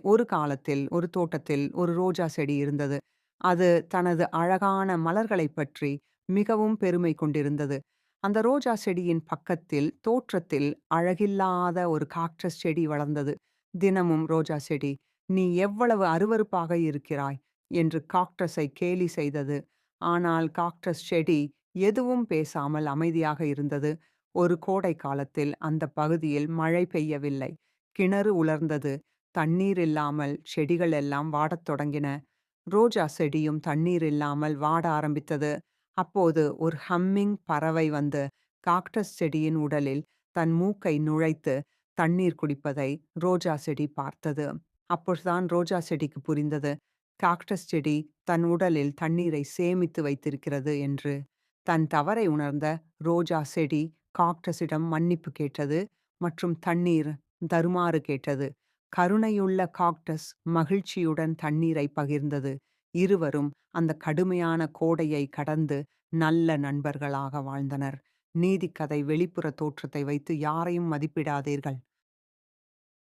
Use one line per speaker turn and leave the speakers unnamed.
ஒரு காலத்தில், ஒரு தோட்டத்தில் ஒரு ரோஜா செடி இருந்தது. அது தனது அழகான மலர்களைப் பற்றி மிகவும் பெருமை கொண்டிருந்தது. அந்த ரோஜா செடியின் பக்கத்தில், தோற்றத்தில் அழகில்லாத ஒரு காக்டஸ் செடி வளர்ந்தது. தினமும் ரோஜா செடி, "நீ எவ்வளவு அருவருப்பாக இருக்கிறாய்" என்று காக்டஸை கேலி செய்தது. ஆனால் காக்டஸ் செடி எதுவும் பேசாமல் அமைதியாக இருந்தது. ஒரு கோடை காலத்தில் அந்த பகுதியில் மழை பெய்யவில்லை. கிணறு உலர்ந்தது. தண்ணீர் இல்லாமல் செடிகள் எல்லாம் வாடத் தொடங்கின. ரோஜா செடியும் தண்ணீர் இல்லாமல் வாட ஆரம்பித்தது. அப்போது ஒரு ஹம்மிங் பறவை வந்து காக்டஸ் செடியின் உடலில் தன் மூக்கை நுழைத்து தண்ணீர் குடிப்பதை ரோஜா செடி பார்த்தது. அப்பொழுதுதான் ரோஜா செடிக்கு புரிந்தது, காக்டஸ் செடி தன் உடலில் தண்ணீரை சேமித்து வைத்திருக்கிறது என்று. தன் தவறை உணர்ந்த ரோஜா செடி காக்டஸிடம் மன்னிப்பு கேட்டது மற்றும் தண்ணீர் தருமாறு கேட்டது. கருணையுள்ள காக்டஸ் மகிழ்ச்சியுடன் தண்ணீரை பகிர்ந்தது. இருவரும் அந்த கடுமையான கோடையை கடந்து நல்ல நண்பர்களாக வாழ்ந்தனர். நீதிக்கதை வெளிப்புற தோற்றத்தை வைத்து யாரையும் மதிப்பிடாதீர்கள்.